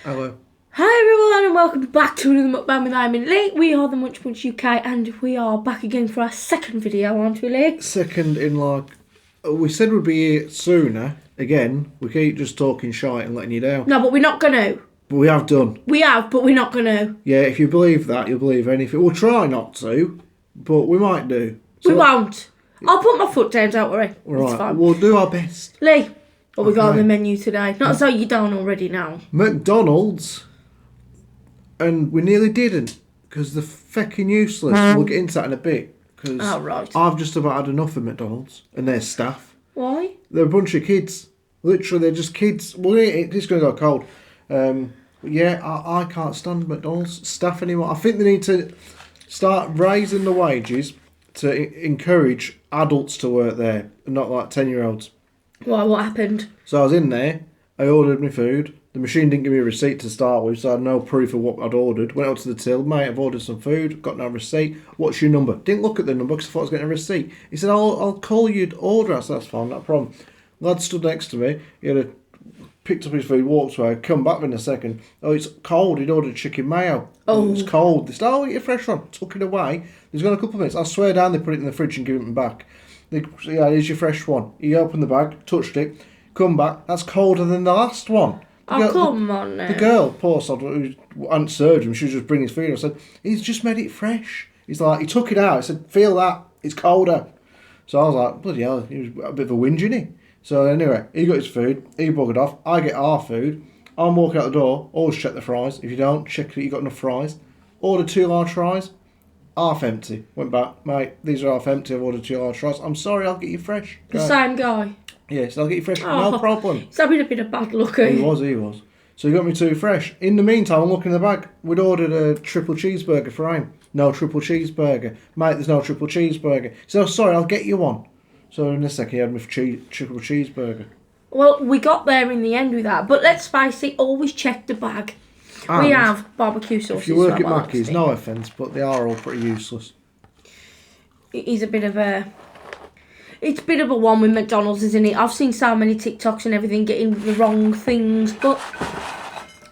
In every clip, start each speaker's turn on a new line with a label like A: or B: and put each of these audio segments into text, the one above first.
A: Hello.
B: Hi everyone and welcome back to another mukbang with I'm Lee. We are the Munch Munch UK and we are back again for our second video, aren't we, Lee?
A: Second in we said we'd be here sooner. Again, we keep just talking shite and letting you down.
B: No, but we're not going to.
A: But we have done.
B: We have, but we're not going to.
A: Yeah, if you believe that, you'll believe anything. We'll try not to, but we might do.
B: So we won't. I'll put my foot down, don't worry.
A: Right,
B: it's fine.
A: We'll do our best.
B: Lee, what we got on the menu today? Not as though you don't already know.
A: McDonald's. And we nearly didn't, because they're fucking useless. We'll get into that in a bit, because I've just about had enough of McDonald's and their staff.
B: Why?
A: They're a bunch of kids. Literally, they're just kids. Well, it's going to go cold. Yeah, I can't stand McDonald's staff anymore. I think they need to start raising the wages to encourage adults to work there, and not like 10-year-olds.
B: Why? What happened?
A: So I was in there, I ordered my food. The machine didn't give me a receipt to start with, so I had no proof of what I'd ordered. Went up to the till, mate, I've ordered some food, got no receipt. What's your number? Didn't look at the number because I thought I was getting a receipt. He said, I'll call you order. I said, that's fine, not a problem. Lad stood next to me, picked up his food, walked away, come back in a second. Oh, it's cold, he'd ordered chicken mayo. Oh. It's cold. They said, oh, get a fresh one. Took it away. He's gone a couple of minutes. I swear down they put it in the fridge and give it me back. They said, yeah, here's your fresh one. He opened the bag, touched it, come back, that's colder than the last one.
B: Come on now.
A: The girl, poor sod, who hadn't served him, she was just bringing his food. I said, he's just made it fresh. He's like, he took it out. I said, feel that, it's colder. So I was like, bloody hell, he was a bit of a whinge, isn't he? So anyway, he got his food, he buggered off, I get our food, I'm walking out the door, always check the fries. If you don't, check that you got enough fries. Order 2 large fries, half empty. Went back, mate, these are half empty, I've ordered 2 large fries. I'm sorry, I'll get you fresh.
B: The same guy?
A: Yes, I'll get you fresh, no problem.
B: He's having a bit of bad luck, eh?
A: He was. So he got me 2 fresh. In the meantime, I'm looking in the bag. We'd ordered a triple cheeseburger for him. No triple cheeseburger. Mate, there's no triple cheeseburger. He said, oh, sorry, I'll get you one. So in a second, he had me triple cheeseburger.
B: Well, we got there in the end with that. But let's face it, always check the bag. And we have barbecue sauces.
A: If you work at Mackey's, no offence, but they are all pretty useless.
B: It's a bit of a one with McDonald's, isn't it? I've seen so many TikToks and everything getting the wrong things, but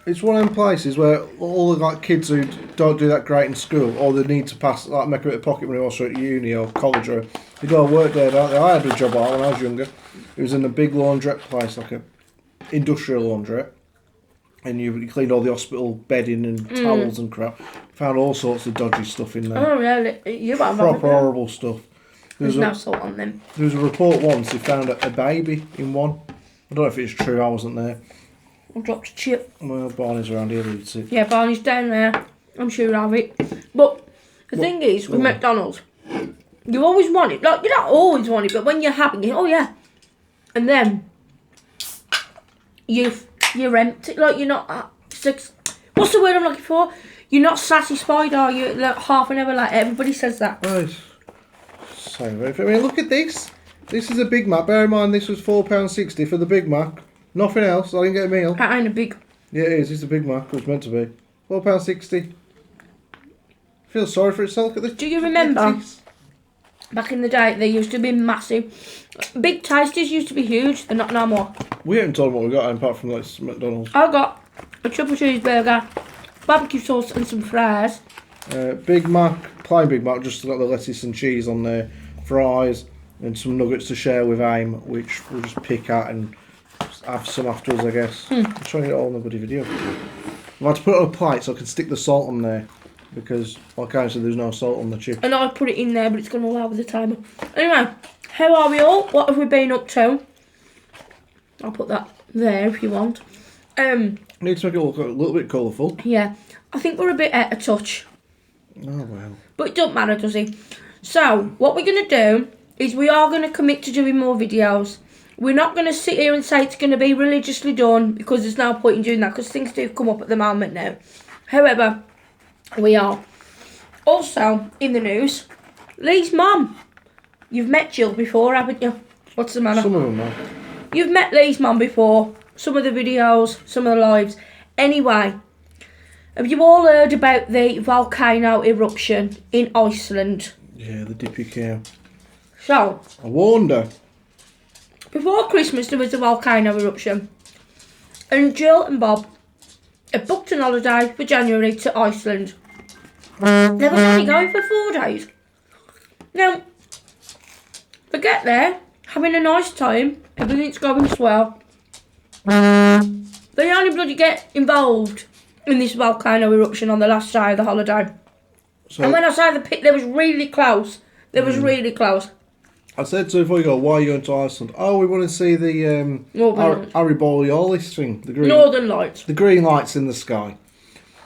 A: it's one of them places where all the kids who don't do that great in school, or they need to pass, make a bit of pocket money, also at uni or college, or they go to work there, don't they? I had a job when I was younger. It was in a big laundrette place, like a industrial laundrette, and you cleaned all the hospital bedding and towels and crap. Found all sorts of dodgy stuff in there.
B: Oh really? You have
A: proper horrible stuff.
B: There's no salt on them.
A: There was a report once they found a baby in one. I don't know if it's true, I wasn't there.
B: I dropped a chip.
A: Well, Barney's around here, you'd see.
B: Yeah, Barney's down there. I'm sure of it. But the thing is, with McDonald's, you always want it. Like, you don't always want it, but when you're happy, you think, oh yeah. And then you're empty. Like, you're not... what's the word I'm looking for? You're not satisfied, are you? Like, half an hour later, everybody says that.
A: Right. So, I mean, look at this. This is a Big Mac. Bear in mind, this was £4.60 for the Big Mac. Nothing else. I didn't get a meal.
B: That ain't a big...
A: Yeah, it is. It's a Big Mac. It was meant to be. £4.60. Feel sorry for itself. Look at this.
B: Do you remember? Back in the day, they used to be massive. Big Tasties used to be huge. They're not no more.
A: We haven't told them what we got apart from McDonald's.
B: I got a triple cheeseburger, barbecue sauce and some fries.
A: Big Mac, plain Big Mac, just got the lettuce and cheese on there, fries and some nuggets to share with AIM, which we'll just pick at and have some afterwards, I guess. I'm trying to get it all in the bloody video. I've had to put it on a plate so I can stick the salt on there, because like I said, there's no salt on the chip.
B: And I put it in there, but it's going to allow with the timer. Anyway, how are we all? What have we been up to? I'll put that there if you want.
A: Need to make it look a little bit colourful.
B: Yeah, I think we're a bit out of touch.
A: Oh well.
B: But it doesn't matter, does it? So, what we're going to do is we are going to commit to doing more videos. We're not going to sit here and say it's going to be religiously done, because there's no point in doing that, because things do come up at the moment now. However, we are. Also, in the news, Lee's mum. You've met Jill before, haven't you? What's the matter?
A: Some of them are.
B: You've met Lee's mum before. Some of the videos, some of the lives. Anyway, have you all heard about the volcano eruption in Iceland?
A: Yeah, the dippy cow.
B: So,
A: I warned her.
B: Before Christmas there was a volcano eruption. And Jill and Bob had booked an holiday for January to Iceland. They was only going for 4 days. Now, they get there, having a nice time, everything's going swell. They only bloody get involved in this volcano eruption on the last day of the holiday.
A: So,
B: And when I say the pit, they was really close. They was really close.
A: I said to her before you go, why are you going to Iceland? Oh, we want to see the Harry Borealis thing.
B: Northern Lights.
A: The green lights in the sky.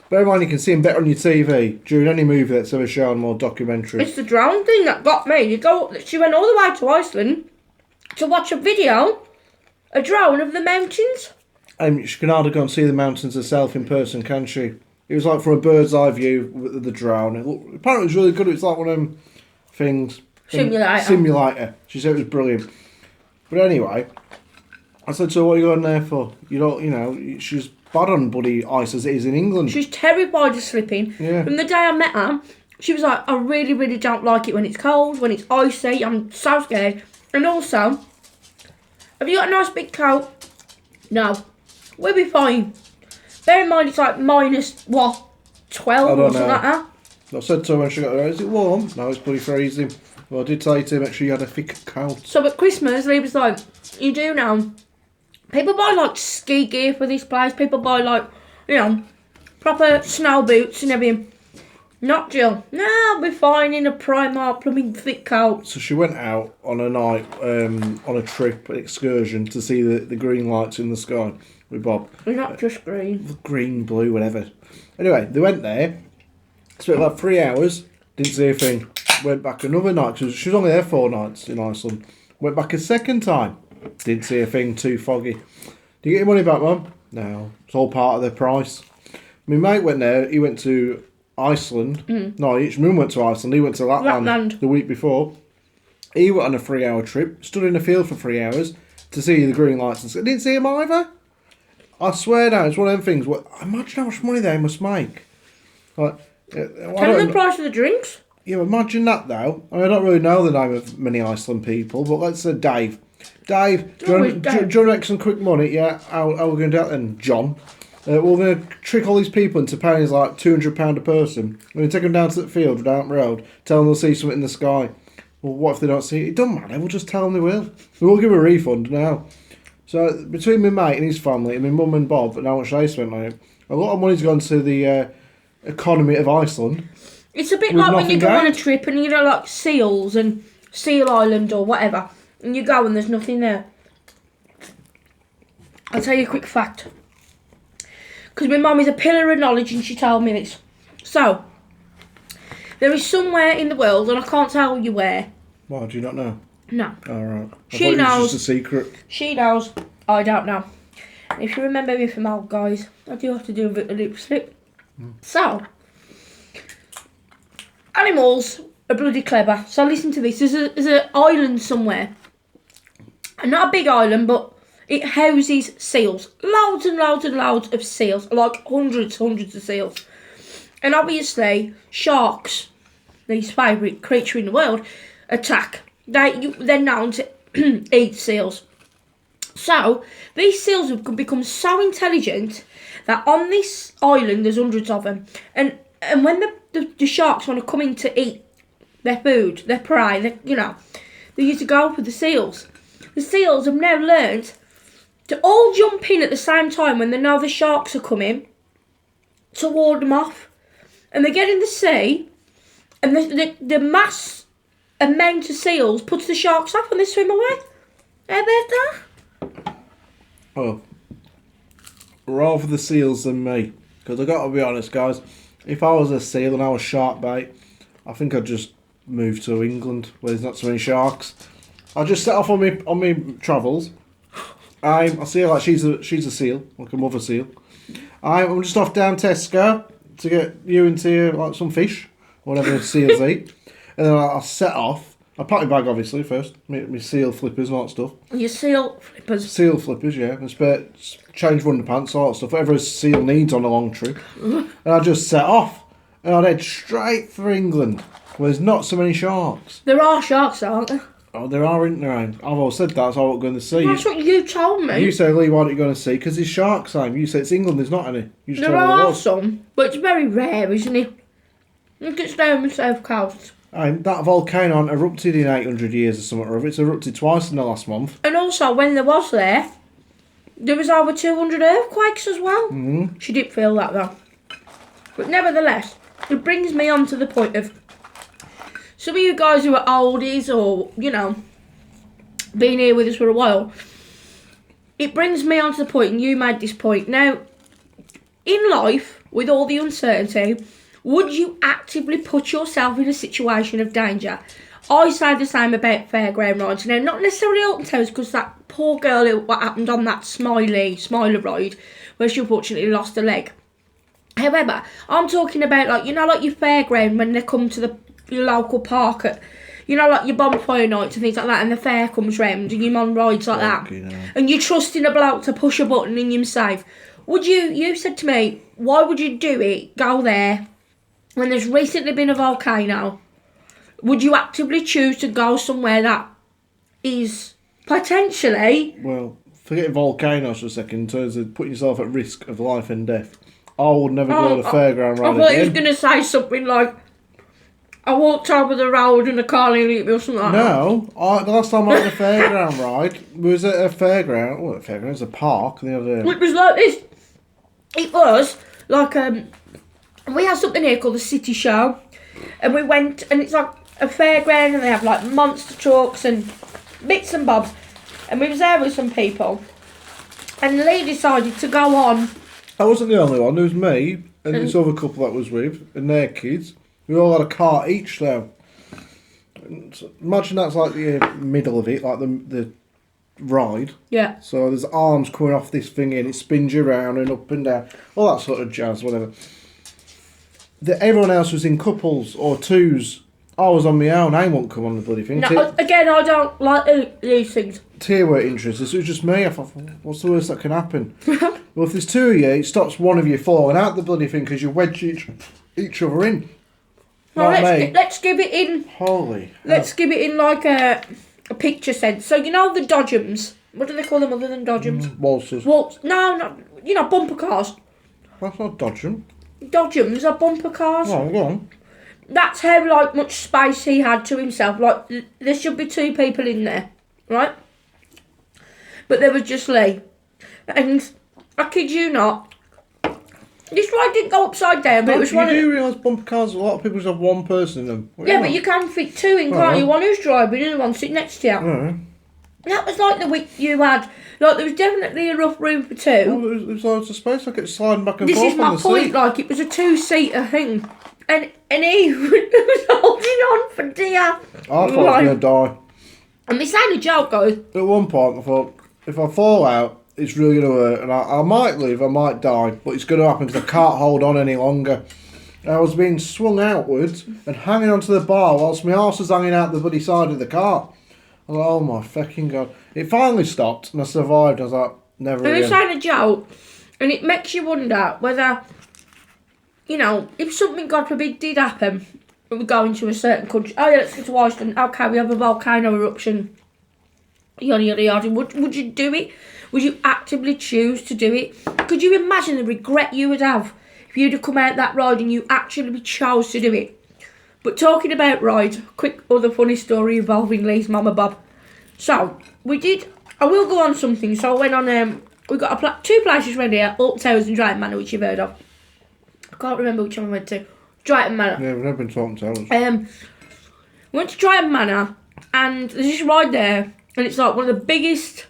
A: Bear in mind you can see them better on your TV during any movie that's ever shown or documentary.
B: It's the drone thing that got me. She went all the way to Iceland to watch a drone of the mountains.
A: She can hardly go and see the mountains herself in person, can she? It was like from a bird's eye view with the drone. Apparently it was really good. It was like one of them things. Simulator. She said it was brilliant. But anyway, I said to her, what are you going there for? She's bad on bloody ice as it is in England.
B: She's terrified of slipping.
A: Yeah.
B: From the day I met her, she was like, I really, really don't like it when it's cold, when it's icy. I'm so scared. And also, have you got a nice big coat? No. We'll be fine. Bear in mind it's like minus, 12 or something like that?
A: I said to her when she got there, is it warm? No, it's bloody freezing. Well, I did tell you to make sure you had a thick coat.
B: So at Christmas, Lee was like, you do now. People buy like ski gear for this place. People buy like, proper snow boots and everything. Not Jill. No, I'll be fine in a Primark plumbing thick coat.
A: So she went out on a night, on a trip, an excursion to see the green lights in the sky with Bob.
B: They're not just green.
A: Green, blue, whatever. Anyway, they went there. Spent about 3 hours. Didn't see a thing. Went back another night. She was only there 4 nights in Iceland. Went back a second time. Didn't see a thing. Too foggy. Do you get your money back, Mum? No. It's all part of the price. My mate went there. He went to Iceland. No, his mum went to Iceland. He went to Lapland the week before. He went on a 3-hour trip. Stood in a field for 3 hours to see the green lights. And didn't see him either. I swear down, it's one of them things. Imagine how much money they must make. Like,
B: Tell them the price of the drinks.
A: Yeah, imagine that though. I don't really know the name of many Iceland people, but let's say Dave. Dave, do you want to make some quick money? Yeah, how are we going to do that then, John? We're going to trick all these people into paying us like £200 a person. We're going to take them down to the field, down the road, tell them they'll see something in the sky. Well, what if they don't see it? It doesn't matter, we'll just tell them they will. We will give a refund now. So, between my mate and his family, and my mum and Bob, and how much they spent on it, a lot of money's gone to the economy of Iceland.
B: It's a bit like when you go on a trip and like Seals and Seal Island or whatever, and you go and there's nothing there. I'll tell you a quick fact. Because my mum is a pillar of knowledge and she told me this. So, there is somewhere in the world, and I can't tell you where.
A: Why, do you not know?
B: No.
A: Alright.
B: She knows.
A: It's just a secret.
B: She knows. I don't know. If you remember me from old guys, I do have to do a bit of lip slip. So, animals are bloody clever. So listen to this. There's an island somewhere. And not a big island, but it houses seals. Loads and loads and loads of seals. Like hundreds of seals. And obviously, sharks, his favourite creature in the world, attack. They're known to eat seals. So, these seals have become so intelligent that on this island there's hundreds of them. And when the sharks want to come in to eat their food, their prey, they used to go for the seals. The seals have now learned to all jump in at the same time when they know the sharks are coming to ward them off. And they get in the sea, and the mass amount of seals puts the sharks off and they swim away. How about that?
A: Oh, rather the seals than me. Because I got to be honest, guys, if I was a seal and I was shark bait, I think I'd just move to England where there's not so many sharks. I'll just set off on me travels. I see her like she's a seal, like a mother seal. I'm just off down Tesco to get you into like some fish, or whatever seals eat, and then I'll set off. I'll pack my bag obviously first, my seal flippers and all that stuff.
B: Your seal flippers?
A: Seal flippers, yeah, and change underpants, all that stuff, whatever a seal needs on a long trip. And I just set off, and I'd head straight for England, where there's not so many sharks.
B: There are sharks, aren't there?
A: Oh, there are, isn't there? I've always said that's all we're going to see.
B: That's what you told me.
A: You say, Lee, what are you going to see? Because there's sharks, Sam. You say it's England, there's not any. You just
B: There
A: told me
B: are
A: was.
B: some, but it's very rare, isn't it? Look, it's down the south coast.
A: That volcano hasn't erupted in 800 years or something or other. It's erupted twice in the last month.
B: And also, when there was over 200 earthquakes as well.
A: Mm-hmm.
B: She didn't feel that though. But nevertheless, it brings me on to the point of some of you guys who are oldies or, you know, been here with us for a while. It brings me on to the point, and you made this point. Now, in life, with all the uncertainty, would you actively put yourself in a situation of danger? I say the same about fairground rides. Now, not necessarily Alton Towers, because that poor girl, what happened on that Smiler ride, where she unfortunately lost a leg. However, I'm talking about, like, you know, like your fairground when they come to the local park at, you know, like your bonfire nights and things like that, and the fair comes round and you're on rides like that, and you're trusting a bloke to push a button and you're safe. Would you said to me, why would you do it, go there, when there's recently been a volcano? Would you actively choose to go somewhere that is potentially...
A: Well, forgetting volcanoes for a second, in terms of putting yourself at risk of life and death. I would never go on a fairground ride
B: I thought
A: again.
B: he was going to say something like, I walked over the road and a car nearly hit me or something like that.
A: No, the last time I went on a fairground ride was at a fairground. Well, a fairground, it was a park. The other.
B: It was like this. It was like, we have something here called the City Show. And we went, and it's like a fairground, and they have like monster trucks and bits and bobs. And we was there with some people. And Lee decided to go on.
A: I wasn't the only one. There was me and this other couple that was with, and their kids. We all had a car each, though. Imagine that's like the middle of it, like the ride.
B: Yeah.
A: So there's arms coming off this thing and it spins you around and up and down. All that sort of jazz, whatever. Everyone else was in couples or twos. I was on my own. I won't come on the bloody thing.
B: No, again, I don't like these things.
A: Tia weren't interested, so it was just me. I thought, what's the worst that can happen? Well, if there's two of you, it stops one of you falling out the bloody thing because you wedge each other in.
B: Well,
A: Like
B: let's give it in.
A: Holy.
B: Let's give it in like a picture sense. So you know the dodgems. What do they call them other than dodgems?
A: Waltzers.
B: No, you know, bumper cars.
A: That's not dodgem.
B: Dodgems are bumper cars.
A: Oh, go on.
B: That's how like much space he had to himself. Like there should be two people in there, right? But there was just Lee, and I kid you not. This ride didn't go upside down, but it was one.
A: You do realise bumper cars, a lot of people just have one person in them.
B: Yeah, but you can fit two in, can't you? One who's driving and one sitting next to you.
A: Mm.
B: That was like the week you had. Like, there was definitely enough room for two.
A: Well, there's loads of space. I kept sliding back and
B: This
A: forth
B: is my
A: on the
B: point,
A: seat.
B: like, it was a two-seater thing. And he was holding on for dear.
A: I thought I was going to die.
B: And this ain't a joke, guys.
A: At one point, I thought, if I fall out, it's really going to hurt. And I might live, I might die, but it's going to happen because I can't hold on any longer. And I was being swung outwards and hanging onto the bar whilst my arse was hanging out the bloody side of the car. I was like, oh my fucking God. It finally stopped and I survived. I was like, never
B: And
A: again.
B: this ain't a joke. And it makes you wonder whether, you know, if something, God forbid, did happen, we go into a certain country. Oh yeah, let's go to Iceland. Okay, we have a volcano eruption. Yada yada yada. Would you do it? Would you actively choose to do it? Could you imagine the regret you would have if you'd have come out that ride and you actually chose to do it? But talking about rides, quick other funny story involving Lee's mama Bob. So I will go on something. So I went on. We got two places around here: Alton Towers and Drayton Manor, which you've heard of. I can't remember which one we went to. Drayton Manor.
A: Yeah, we've never been to Alton Towers.
B: We went to Drayton Manor, and there's this ride there, and it's like one of the biggest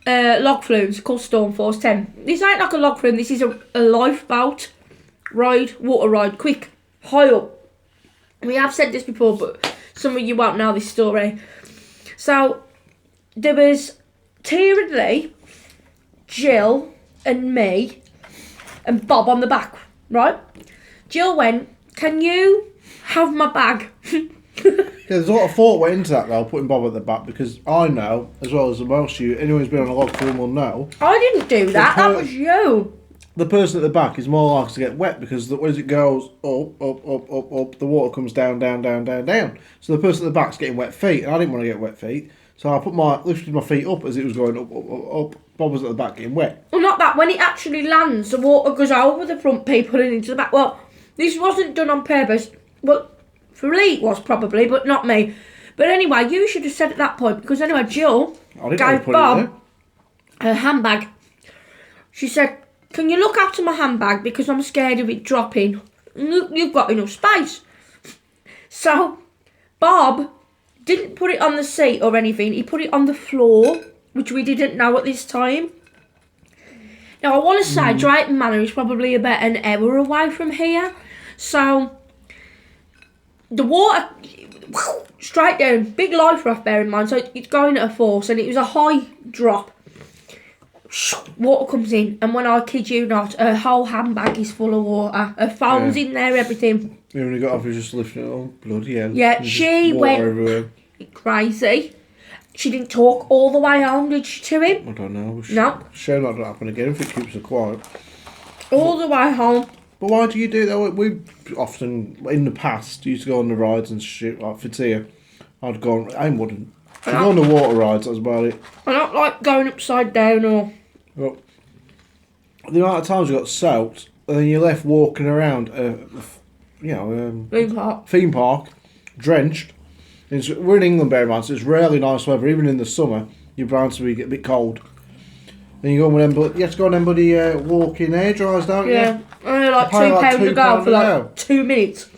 B: log flumes called Storm Force 10. This ain't like a log flume. This is a lifeboat ride, water ride, quick, high up. We have said this before, but some of you won't know this story. So there was Tia and Lee, Jill and me, and Bob on the back, right? Jill went, can you have my bag?
A: Yeah, there's a lot of thought went into that though, putting Bob at the back, because I know, as well as most of you, anyone who's been on a log flume will know.
B: I didn't do that, that was you.
A: the person at the back is more likely to get wet because as it goes up, the water comes down. So the person at the back's getting wet feet, and I didn't want to get wet feet, so I lifted my feet up as it was going up. Bob was at the back getting wet.
B: Well, not that. When it actually lands, the water goes over the front people and into the back. Well, this wasn't done on purpose. Well, for Lee it was probably, but not me. But anyway, you should have said at that point, because anyway, Jill gave Bob her handbag. She said, "Can you look after my handbag because I'm scared of it dropping? You've got enough space." So Bob didn't put it on the seat or anything. He put it on the floor, which we didn't know at this time. Now, I want to say Drayton Manor is probably about an hour away from here. So the water, straight down, big life raft, bear in mind. So it's going at a force, and it was a high drop. Water comes in, and when I kid you not, her whole handbag is full of water. Her phone's in there, everything.
A: Yeah, when he got off, he was just lifting it up. Bloody hell.
B: Yeah, she went everywhere. Crazy. She didn't talk all the way home, did she, to him?
A: I don't know.
B: No.
A: Shame that don't happen again if it keeps her quiet.
B: All the way home.
A: But why do you do that? We often, in the past, used to go on the rides and shit, like for Tia. I'd go on, I wouldn't. I'd go on the water rides, that's about it.
B: I don't like going upside down or...
A: Well, the amount of times you got soaked, and then you're left walking around, theme park, drenched. We're in England, bear in mind, so it's rarely nice weather. Even in the summer, you're bound to get a bit cold. And you go on them, you have to go on them bloody walking air dryers, don't you?
B: Yeah, only like £2 to go for like 2 minutes.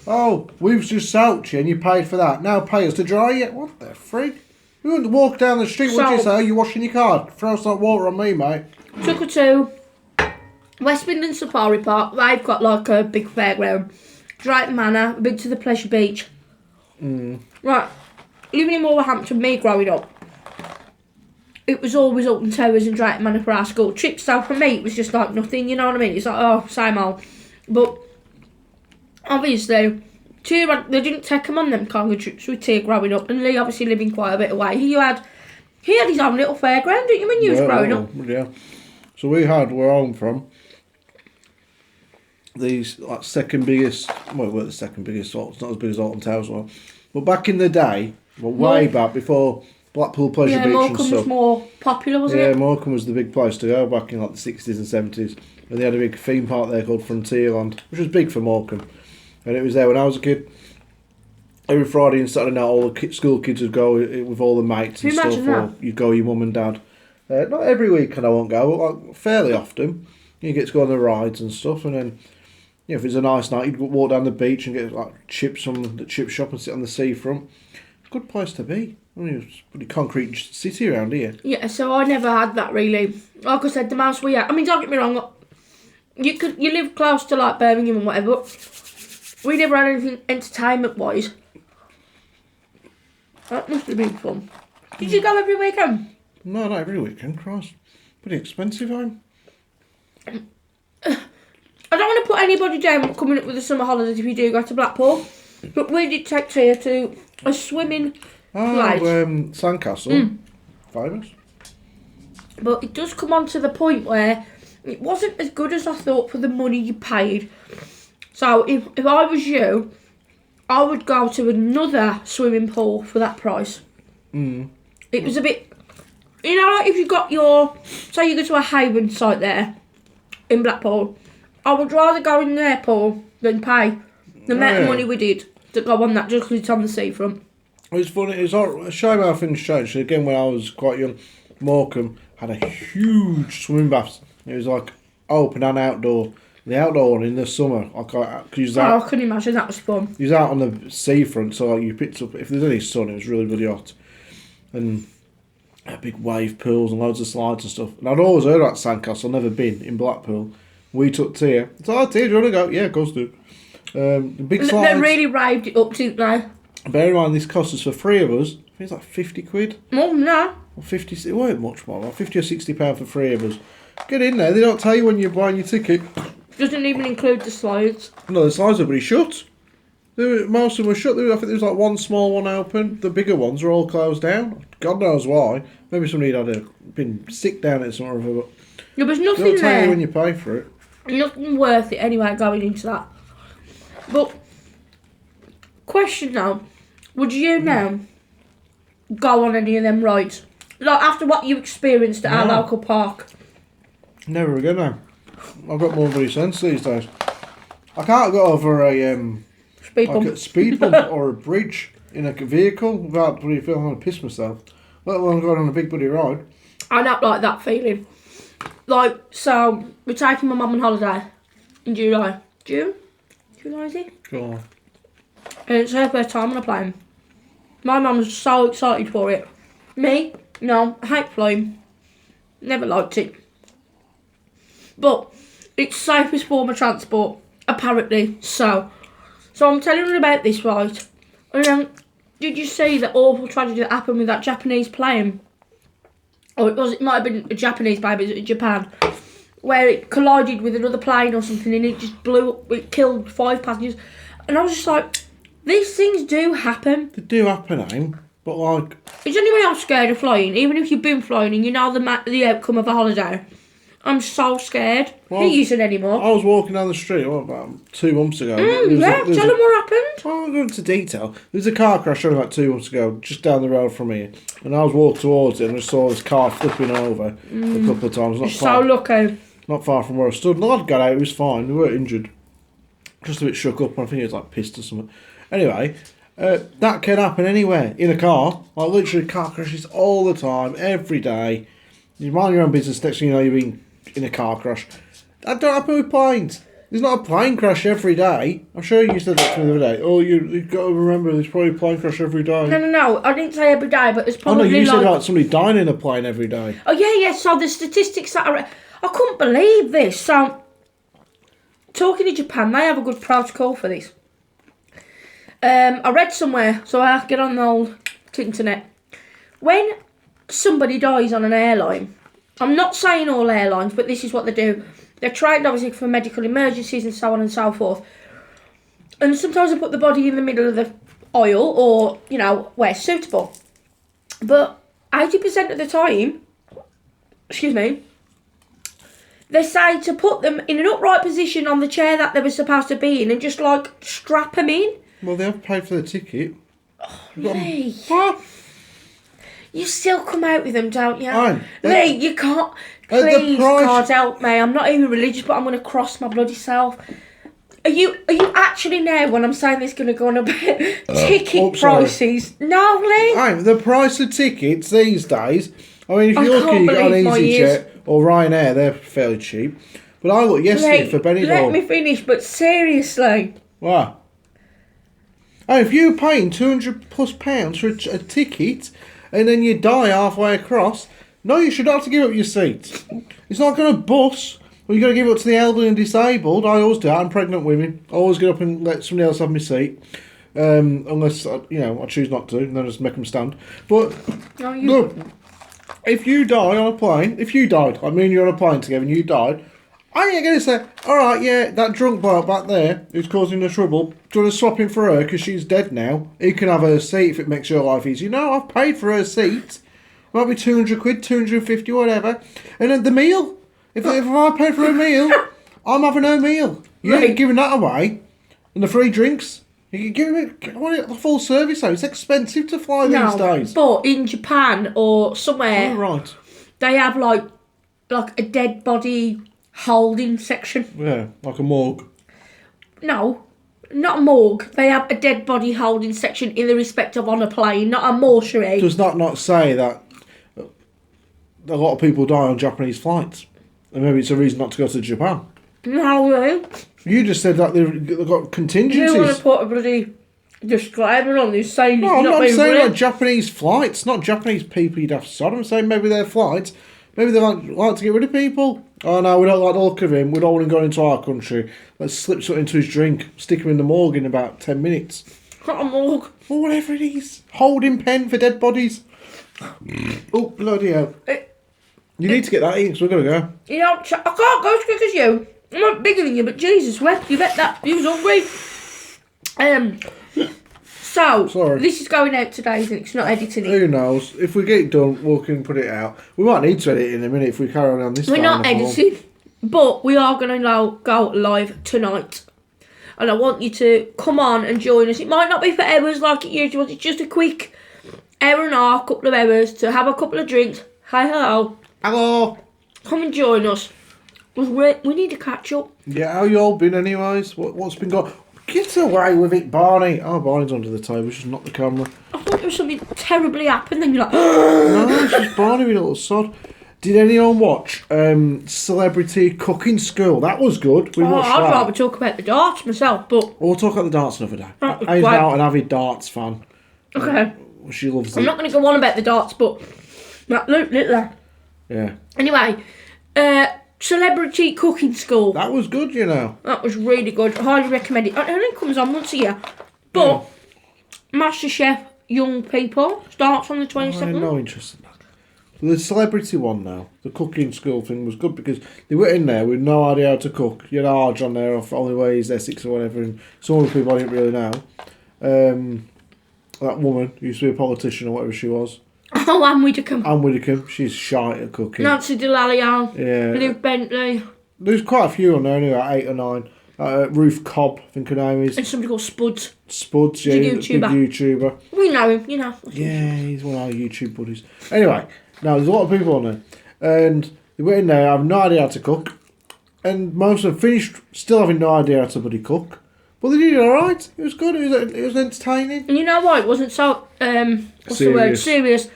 A: Oh, we've just soaked you and you paid for that. Now pay us to dry you. What the freak? You wouldn't walk down the street, would you say? You're washing your car. Throw some water on me, mate.
B: Took her to West Midland Safari Park. They've got like a big fairground. Drayton Manor. I've been to the Pleasure Beach. Right. Living in Wolverhampton, me growing up, it was always Alton Towers and Drayton Manor for our school trips. So for me, it was just like nothing, you know what I mean? It's like, oh, same old. But obviously, Tia, they didn't take him on them kind of trips with Tia growing up, and Lee obviously living quite a bit away. He had his own little fairground, didn't you, when you was growing up?
A: Yeah. So we had where I'm from. These like second biggest, well, we're the second biggest. So it's not as big as Alton Towers were, but back in the day, way back before Blackpool Pleasure Beach
B: Morecambe
A: and stuff.
B: was more popular, wasn't it?
A: Yeah, Morecambe was the big place to go back in like the 60s and 70s. And they had a big theme park there called Frontierland, which was big for Morecambe. And it was there when I was a kid. Every Friday and Saturday night, all the school kids would go with all the mates and stuff. Or you'd go with your mum and dad. Not every weekend I won't go, but like fairly often. You get to go on the rides and stuff, and then if it's a nice night, you'd walk down the beach and get like chips from the chip shop and sit on the seafront. Good place to be. I mean, it's a pretty concrete city around here. Yeah,
B: so I never had that really. Like I said, the most we had. I mean, don't get me wrong. You live close to like Birmingham and whatever. But we never had anything entertainment wise. That must have been fun. Did you go every weekend?
A: No, not every weekend, Christ. Pretty expensive, I'm.
B: I don't want to put anybody down coming up with the summer holidays if you do go to Blackpool. But we did take Tia to a swimming place.
A: Sandcastle. Famous.
B: But it does come on to the point where it wasn't as good as I thought for the money you paid. So if I was you, I would go to another swimming pool for that price. It was a bit... You know, like if you got your... Say you go to a Haven site there in Blackpool, I would rather go in their pool than pay the amount of money we did to go on that just because it's on the seafront.
A: It's funny, it's a shame how things changed. Again, when I was quite young, Morecambe had a huge swimming bath. It was like open and outdoor. The outdoor one in the summer, I couldn't
B: imagine that was fun.
A: You was out on the seafront, so like you picked up, if there's any sun, it was really, really hot. And big wave pools and loads of slides and stuff. And I'd always heard about Sandcastle, never been in Blackpool. We took Tia. So, Tia, do you want to go? Yeah, of course do. The big slides.
B: They really raved it up, didn't they?
A: Bear in mind, this cost us for 3 of us. I think it's like 50 quid.
B: More than that.
A: Or 50, it weren't much more. Like 50 or 60 pounds for 3 of us. Get in there. They don't tell you when you're buying your ticket.
B: Doesn't even include the slides.
A: No, the slides are pretty shut. Most of them were shut. I think there was like one small one open. The bigger ones are all closed down. God knows why. Maybe somebody had been sick down it somewhere. But
B: There was nothing
A: They'll tell you
B: there.
A: when you pay for it.
B: Nothing worth it anyway going into that. But, question now. Would you now go on any of them rides? Like, after what you experienced at our
A: No.
B: local park?
A: Never again now. I've got more bloody sense these days. I can't go over a
B: Speed
A: like
B: bump.
A: a speed bump or a bridge in a vehicle without bloody feeling I'm gonna piss myself. Let alone going on a big bloody ride.
B: I don't like that feeling. Like, so, we're taking my mum on holiday in July. July is it?
A: Go on.
B: And it's her first time on a plane. My mum's so excited for it. Me? No, I hate flying. Never liked it. But it's safest form of transport, apparently. So I'm telling you about this, right? And did you see the awful tragedy that happened with that Japanese plane? Or it might have been a Japanese plane, but it was in Japan, where it collided with another plane or something, and it just blew up. It killed 5 passengers, and I was just like, these things do happen.
A: They do happen, Aim, but like...
B: Is anyone else scared of flying? Even if you've been flying and you know the outcome of a holiday. I'm so scared.
A: Well,
B: He isn't anymore.
A: I was walking down the street about 2 months ago.
B: Tell them what happened.
A: I won't go into detail. There was a car crash only about 2 months ago, just down the road from here. And I was walking towards it and I saw this car flipping over a couple of times.
B: You're so lucky.
A: Not far from where I stood. And the lad got out, he was fine, we weren't injured. Just a bit shook up, and I think he was like pissed or something. Anyway, that can happen anywhere. In a car. Like literally car crashes all the time, every day. You mind your own business, next thing you know you've been in a car crash. That don't happen with planes. There's not a plane crash every day. I'm sure you said that to me the other day. Oh, you've got to remember there's probably a plane crash every day.
B: No. I didn't say every day, but there's
A: Oh
B: probably
A: no, you said
B: like...
A: like somebody dying in a plane every day.
B: Oh, yeah. So the statistics that are... I couldn't believe this. So, talking to Japan, they have a good protocol for this. I read somewhere, so I have to get on the old internet. When somebody dies on an airline, I'm not saying all airlines, but this is what they do. They're trained obviously for medical emergencies and so on and so forth. And sometimes they put the body in the middle of the aisle or, you know, where suitable. But 80% of the time, they say to put them in an upright position on the chair that they were supposed to be in and just like strap them in.
A: Well, they have paid for the ticket.
B: Lee,
A: What?
B: you still come out with them, don't you?
A: Fine.
B: Lee, you can't.
A: At the
B: Please,
A: price-
B: God help me. I'm not even religious, but I'm going to cross my bloody self. Are you actually now, when I'm saying this, going to go on about ticket
A: sorry.
B: prices? No, Lee.
A: Aye, the price of tickets these days. I mean, if
B: I
A: you look
B: can't
A: at on
B: believe my ears.
A: EasyJet or Ryanair, they're fairly cheap. But I looked yesterday
B: Lee,
A: for
B: let
A: Benidorm.
B: me finish, but seriously.
A: Wow. Oh, if you're paying £200+ for a ticket and then you die halfway across, no, you should have to give up your seat. It's not going to bus. Well, you've got to give it up to the elderly and disabled. I always do that. I'm pregnant women. I always get up and let somebody else have my seat. Unless, I choose not to, and then I just make them stand. But,
B: No, you.
A: look, if you die on a plane, I mean you're on a plane together and you died, I ain't going to say, alright, yeah, that drunk bloke back there who's causing the trouble, do you want to swap him for her because she's dead now? He can have her seat if it makes your life easy. No, I've paid for her seat. Might be 200 quid, 250, whatever. And then the meal. If I pay for a meal, I'm having her meal. You
B: Right.
A: ain't giving that away. And the free drinks. You can give it, I want it the full service though. It's expensive to fly these days.
B: But in Japan or somewhere,
A: Oh, right.
B: they have like a dead body holding section.
A: Yeah, like a morgue.
B: No, not a morgue. They have a dead body holding section in the respect of on a plane, not a mortuary.
A: Does that not say that a lot of people die on Japanese flights? And maybe it's a reason not to go to Japan.
B: No, Lou.
A: You just said that they've got
B: You want to
A: contingencies.
B: put a bloody disclaimer on this saying
A: No,
B: it's not
A: I'm
B: being
A: saying
B: real.
A: like Japanese flights, not Japanese people you'd have to sod. I'm saying maybe their flights, maybe they like to get rid of people. Oh no, we don't like the look of him. We don't want him going into our country. Let's slip something into his drink, stick him in the morgue in about 10 minutes.
B: Not a morgue.
A: Or whatever it is. Holding pen for dead bodies. Oh, bloody hell. You need to get that in because we're going to go.
B: You know, I can't go as quick as you. I'm not bigger than you, but Jesus wept. You bet that. You was hungry. So,
A: Sorry.
B: this is going out today, isn't it? It's not editing it.
A: Who knows? If we get it done, we can put it out. We might need to edit it in a minute if we carry on this.
B: We're not editing, but we are going to go live tonight. And I want you to come on and join us. It might not be for hours like it usually was. It's just a quick hour and a half, couple of hours to have a couple of drinks. Hi, hello.
A: Hello.
B: Come and join us. We need to catch up.
A: Yeah, how you all been anyways? What's been going? Get away with it, Barney. Oh, Barney's under the table. She's not the camera.
B: I thought there was something terribly happened. Then you're like,
A: No, it's just Barney, you little sod. Did anyone watch Celebrity Cooking School? That was good. We watched
B: I'd
A: that.
B: rather talk about the darts myself, but...
A: We'll talk about the darts another day.
B: That was
A: I'm
B: great.
A: now an avid darts fan.
B: Okay.
A: She loves
B: I'm
A: it.
B: not going to go on about the darts, but... Look, there.
A: Yeah.
B: Anyway, Celebrity Cooking School.
A: That was good, you know.
B: That was really good. I highly recommend it. It only comes on once a year. But MasterChef Young People starts on the 27th.
A: I have no interest in that. The celebrity one now, the cooking school thing was good because they were in there with no idea how to cook. You had Arj on there off Only Way is Essex or whatever, and some of the people I didn't really know. That woman who used to be a politician or whatever she was.
B: Oh, Anne Widdecombe.
A: Anne Widdecombe, she's shite at cooking.
B: Nancy Delalio.
A: Yeah.
B: Liv Bentley.
A: There's quite a few on there anyway, 8 or 9. Ruth Cobb, I think her name is.
B: And somebody called Spuds.
A: Spuds, yeah,
B: He's a
A: big YouTuber.
B: We know him, you know.
A: Yeah, he's one of our YouTube buddies. Anyway, now there's a lot of people on there. And they went in there, have no idea how to cook. And most of them finished still having no idea how to bloody cook. But they did it alright. It was good, it was entertaining.
B: And you know what? It wasn't so, serious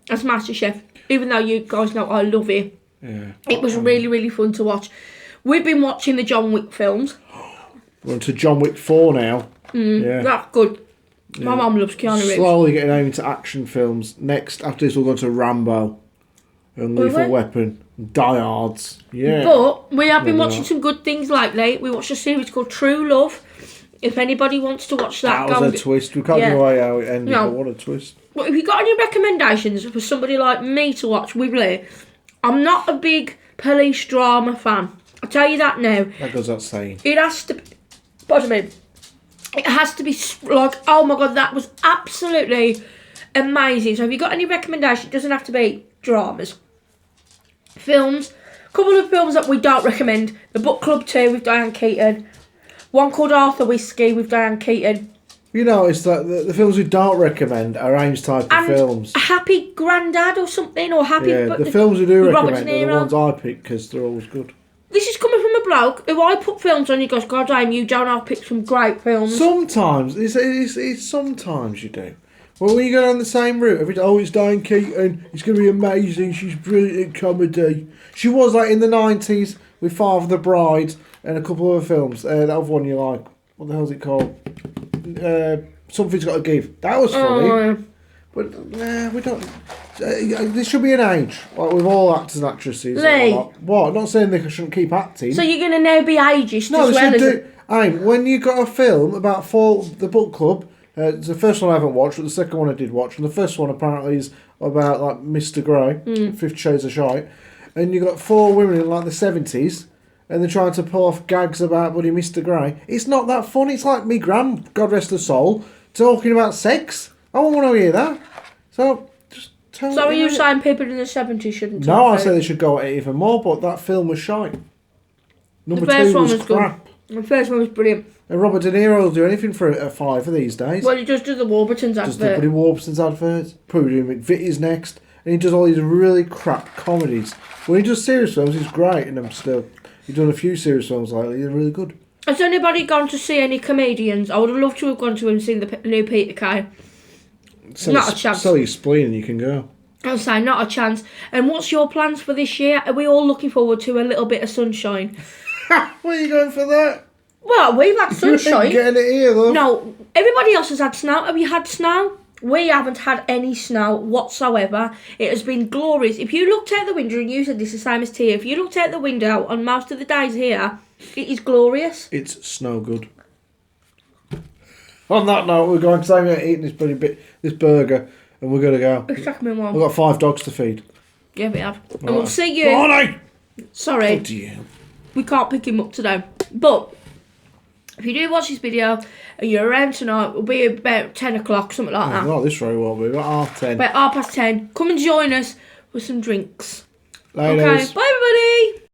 B: as MasterChef. Even though you guys know I love it.
A: Yeah.
B: It was really, really fun to watch. We've been watching the John Wick films.
A: We're on to John Wick 4 now. Yeah.
B: That's good. My mum loves Keanu Reeves.
A: Slowly getting into action films. Next, after this, we'll go to Rambo and Lethal Weapon, Die Hards. Yeah.
B: But we have been watching some good things lately. We watched a series called True Love. If anybody wants to watch that,
A: that was a twist. We can't give away how it ended,
B: No.
A: but what a twist.
B: Well, if you got any recommendations for somebody like me to watch with Lee, I'm not a big police drama fan. I'll tell you that now.
A: That goes without saying.
B: It has to be... Pardon me. It has to be like, oh my God, that was absolutely amazing. So if you got any recommendations, it doesn't have to be dramas. Films. A couple of films that we don't recommend. The Book Club 2 with Diane Keaton. One called Arthur Whiskey with Diane Keaton.
A: You know, it's that the films we don't recommend are Ames type of films.
B: Happy Grandad or something, or Happy...
A: Yeah, the films we do
B: Robert
A: recommend
B: De
A: are the
B: Niro.
A: ones I pick because they're always good.
B: This is coming from a bloke who I put films on. He goes, God damn, you don't have picked some great films.
A: Sometimes, it's sometimes you do. Well, when you go down the same route, it's Diane Keaton, it's going to be amazing, she's brilliant at comedy. She was like in the 90s with Father the Bride and a couple of other films. That other one you like, what the hell's it called? Something's Got to Give. That was funny. But nah, we don't. There should be an age, like with all actors and actresses.
B: Lee.
A: What? Not saying they shouldn't keep acting.
B: So you're going to now be ageist
A: No,
B: as
A: they
B: well
A: should
B: as...
A: do. Aim, when you got a film about the book club, it's the first one I haven't watched, but the second one I did watch, and the first one apparently is about like Mr. Grey, 50 Shades of Shite, and you got 4 women in like the 70s, and they're trying to pull off gags about bloody Mr. Grey. It's not that funny. It's like me gran, God rest her soul, talking about sex. I don't want to hear that. So just tell me.
B: So are you saying people in the 70s shouldn't
A: No,
B: talk
A: I
B: about
A: say
B: it?
A: they should go at it even more, but that film was shite. Number
B: The first
A: 2
B: one
A: was
B: was good.
A: crap.
B: The first one was brilliant.
A: And Robert De Niro will do anything for a fiver these days.
B: Well, he just does the Warburtons
A: Does the
B: advert.
A: Buddy Warburton's adverts. Probably doing McVitie's next. And he does all these really crap comedies. When he does serious films, he's great in them still. He's done a few serious films lately. They're really good.
B: Has anybody gone to see any comedians? I would have loved to have gone to and seen the new Peter Kay. Not a chance.
A: Sell your spleen and you can go.
B: I'll say, not a chance. And what's your plans for this year? Are we all looking forward to a little bit of sunshine?
A: Where are you going for that?
B: Well, we've had
A: You ain't
B: sunshine.
A: getting it here, though.
B: No, everybody else has had snow. Have you had snow? We haven't had any snow whatsoever. It has been glorious. If you looked out the window, and you said this is the same as Tia, if you looked out the window on most of the days here, it is glorious.
A: It's snow good. On that note, we're going because I'm eating this burger, and we're going to go.
B: Exactly one.
A: We've got 5 dogs to feed.
B: Yeah, we have. And we'll see you.
A: Barney!
B: Sorry,
A: Oh dear.
B: we can't pick him up today. But If you do watch this video and you're around tonight, it'll be about 10 o'clock, something like that.
A: Not this very well, be about 10:30.
B: About 10:30. Come and join us with some drinks.
A: Ladies.
B: Okay, bye everybody.